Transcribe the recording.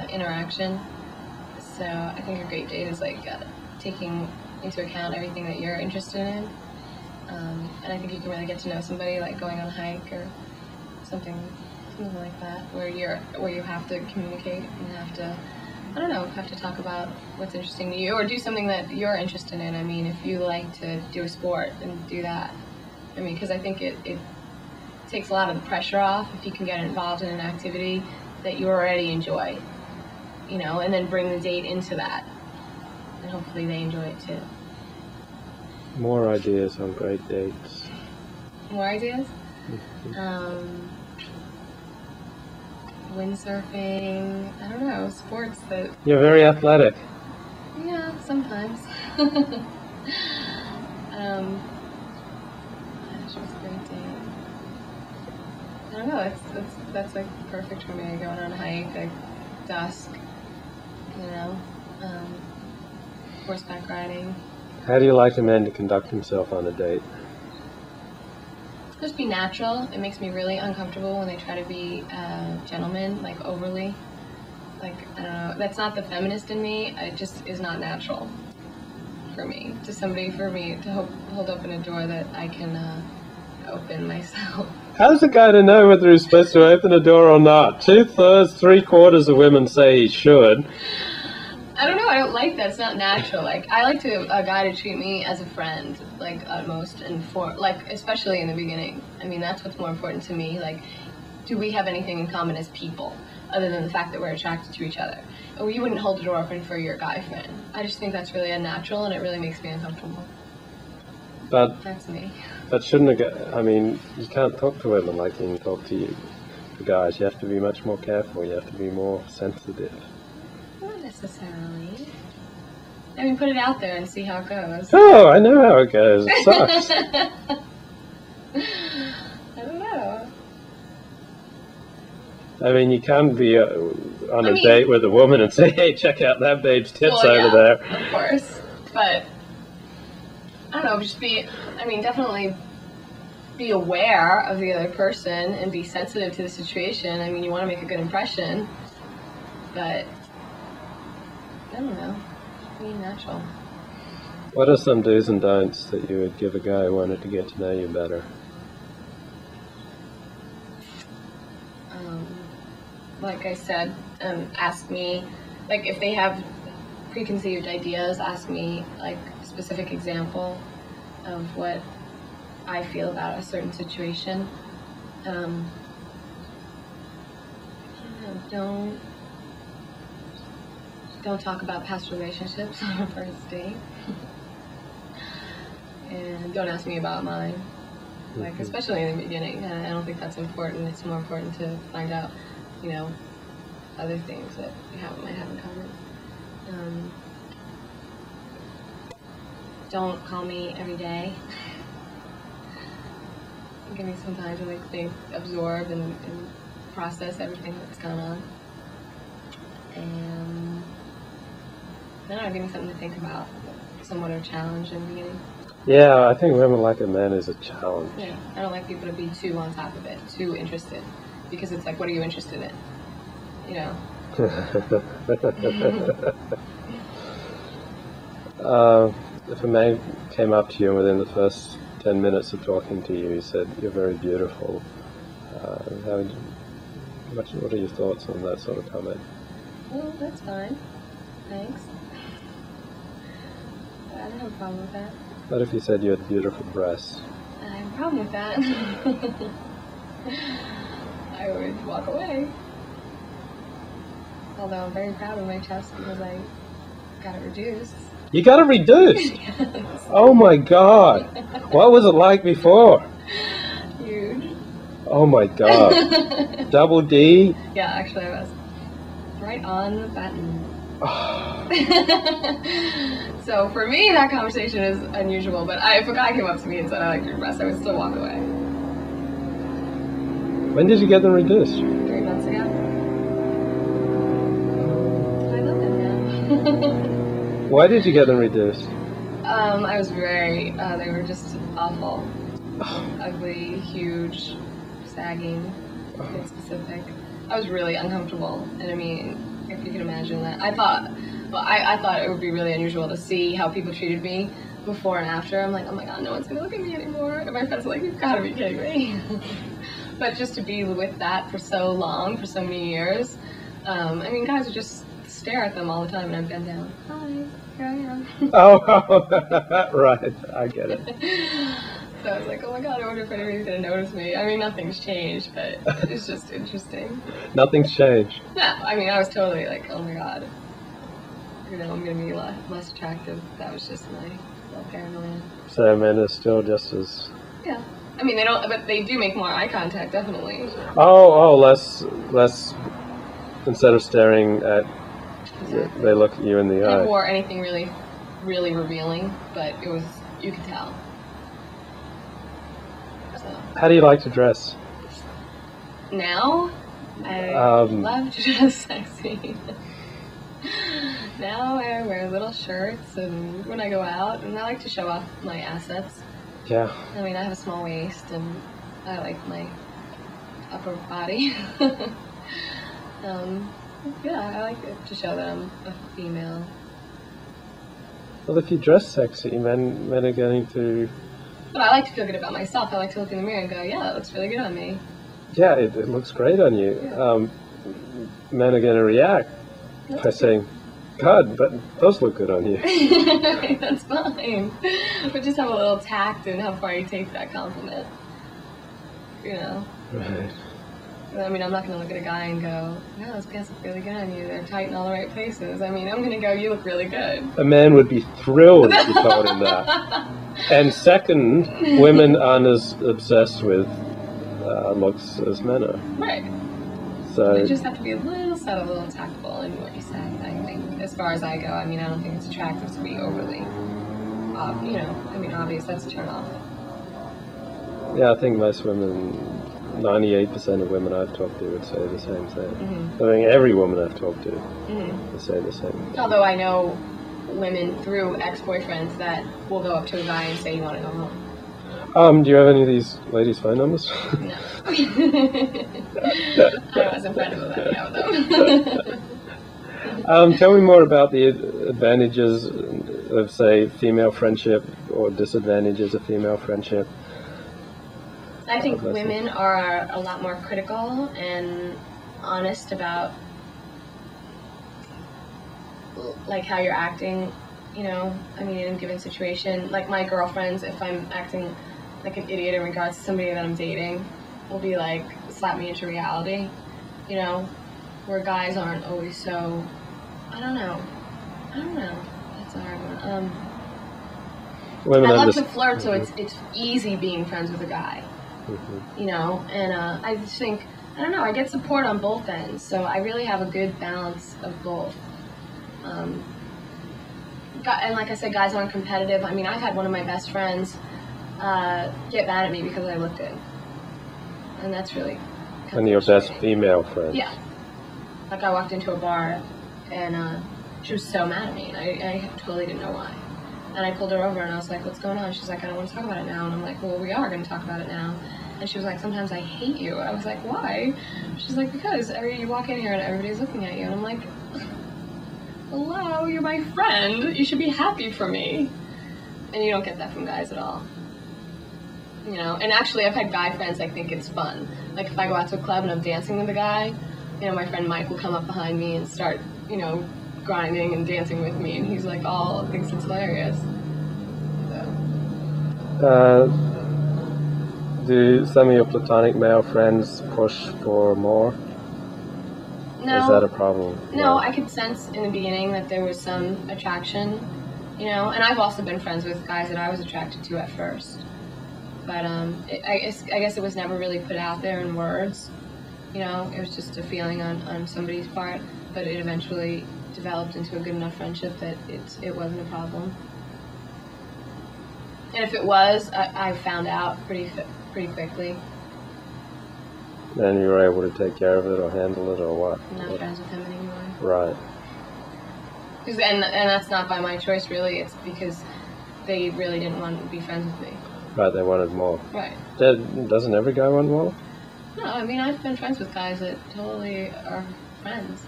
interaction. So I think a great date is like taking into account everything that you're interested in. And I think you can really get to know somebody, like going on a hike or something like that, where you have to communicate and have to talk about what's interesting to you, or do something that you're interested in. I mean, if you like to do a sport, then do that. I mean, because I think it takes a lot of the pressure off if you can get involved in an activity that you already enjoy, and then bring the date into that, and hopefully they enjoy it too. More ideas on great dates. More ideas? Windsurfing, I don't know, sports that... You're very athletic. Yeah, sometimes. Gosh, what's a great date? I don't know, that's like perfect for me, going on a hike, like dusk, horseback riding. How do you like a man to conduct himself on a date? Just be natural. It makes me really uncomfortable when they try to be gentlemen, like overly. Like, I don't know, that's not the feminist in me. It just is not natural for me. Just somebody for me to hold open a door that I can open myself. How's a guy to know whether he's supposed to open a door or not? 2/3, 3/4 of women say he should. I don't know, I don't like that. It's not natural. Like, I like a guy to treat me as a friend, like, utmost, and especially in the beginning. I mean, that's what's more important to me. Like, do we have anything in common as people, other than the fact that we're attracted to each other? Or you wouldn't hold the door open for your guy friend. I just think that's really unnatural, and it really makes me uncomfortable. But that's me. But shouldn't I mean, you can't talk to women like you can talk to guys. You have to be much more careful. You have to be more sensitive. Not necessarily. I mean, put it out there and see how it goes. Oh, I know how it goes. It sucks. I don't know. I mean, you can't be on a date with a woman and say, hey, check out that babe's tits over there. Of course. But, I don't know, definitely be aware of the other person and be sensitive to the situation. I mean, you want to make a good impression, but I don't know, be natural. What are some do's and don'ts that you would give a guy who wanted to get to know you better? Like I said, ask me, like, if they have preconceived ideas, ask me, like, a specific example of what I feel about a certain situation. Don't talk about past relationships on a first date. And don't ask me about mine. Like, especially in the beginning. I don't think that's important. It's more important to find out, other things that you might have in common. Don't call me every day. Give me some time to think, absorb, and process everything that's gone on. And I don't know, give me something to think about. Somewhat of a challenge in the beginning. Yeah, I think women like a man is a challenge. Yeah, I don't like people to be too on top of it, too interested. Because it's like, what are you interested in? If a man came up to you and within the first 10 minutes of talking to you, he said, you're very beautiful, what are your thoughts on that sort of comment? Well, that's fine. Thanks. I don't have a problem with that. What if he said you had beautiful breasts? I have a problem with that. I would walk away. Although I'm very proud of my chest because I got it reduced. You got it reduced? Yes. Oh my God. What was it like before? Huge. Oh my God. Double D? Yeah, actually I was. Right on the button. So for me, that conversation is unusual, but if a guy came up to me and said, I like your breasts, I would still walk away. When did you get them reduced? 3 months ago. I love them now. Why did you get them reduced? I was they were just awful. Ugly, huge, sagging, specific. I was really uncomfortable, and I mean, if you can imagine that. I thought it would be really unusual to see how people treated me before and after. I'm like, oh my god, no one's gonna look at me anymore. And my friends are like, you've gotta be kidding me. But just to be with that for so long, for so many years, I mean, guys would just stare at them all the time, and I'd bend down. Hi, here I am. Oh, right, I get it. So I was like, oh my god, I wonder if anybody's gonna notice me. I mean, nothing's changed, but it's just interesting. Nothing's changed. No, I mean, I was totally like, oh my god, you know, I'm gonna be less attractive. That was just my little paranoia. So men are still just as... Yeah. I mean, they don't, but they do make more eye contact, definitely. Oh, less, instead of staring at, Exactly. they look at you in the I eye. never wore anything really, really revealing, but it was, you could tell. So, How do you like to dress? now, I love to dress sexy. Now I wear little shirts, and when I go out, and I like to show off my assets. Yeah. I mean, I have a small waist, and I like my upper body. Yeah, I like it to show that I'm a female. Well, if you dress sexy, men are going to... But I like to feel good about myself. I like to look in the mirror and go, yeah, that looks really good on me. Yeah, it looks great on you. Yeah. Men are going to react by saying, God, but those look good on you. That's fine. But just have a little tact in how far you take that compliment. You know? Right. I mean, I'm not going to look at a guy and go, no, those pants look really good on you. They're tight in all the right places. I mean, I'm going to go, you look really good. A man would be thrilled if you told him that. And second, women aren't as obsessed with looks as men are. Right. So You just have to be a little subtle, a little tactful in what you say, I think. As far as I go, I mean, I don't think it's attractive to be overly, you know, I mean, obvious, that's a turn off. yeah, I think most women, 98% of women I've talked to would say the same thing. Mm-hmm. I think every woman I've talked to Mm-hmm. would say the same thing. Although I know women through ex-boyfriends that will go up to a guy and say, you want to go home? Do you have any of these ladies' phone numbers? No. I wasn't friends with any of them. Tell me more about the advantages of, say, female friendship or disadvantages of female friendship. I think women are a lot more critical and honest about like how you're acting, you know, I mean, in a given situation. Like my girlfriends, if I'm acting like an idiot in regards to somebody that I'm dating, will be like, slap me into reality, you know, where guys aren't always so, I don't know, that's a hard one. Women I love understand. to flirt, so it's easy being friends with a guy, Mm-hmm. you know, and I just think, I don't know, I get support on both ends, so I really have a good balance of both. And like I said, guys aren't competitive. I mean, I've had one of my best friends get mad at me because I looked good, and that's really kind And of your best frustrating. female friend. Yeah. Like I walked into a bar, and she was so mad at me, and I totally didn't know why. And I pulled her over, and I was like, what's going on? She's like, I don't want to talk about it now. And I'm like, well, we are going to talk about it now. And she was like, sometimes I hate you. I was like, why? She's like, because you walk in here and everybody's looking at you. And I'm like, hello, you're my friend. You should be happy for me. And you don't get that from guys at all. You know, and actually I've had guy friends that think it's fun. Like if I go out to a club and I'm dancing with a guy, you know, my friend Mike will come up behind me and start, you know, grinding and dancing with me, and he's like, oh, thinks it's hilarious. So. Do some of your platonic male friends push for more? No. Is that a problem? No, I could sense in the beginning that there was some attraction, you know, and I've also been friends with guys that I was attracted to at first. But I guess it was never really put out there in words, you know, it was just a feeling on somebody's part, but it eventually developed into a good enough friendship that it wasn't a problem. And if it was, I found out pretty quickly. And you were able to take care of it or handle it or what? I'm not friends with him anymore. Right. And that's not by my choice, really. It's because they really didn't want to be friends with me. Right, they wanted more. Right. Doesn't every guy want more? No, I mean, I've been friends with guys that totally are friends.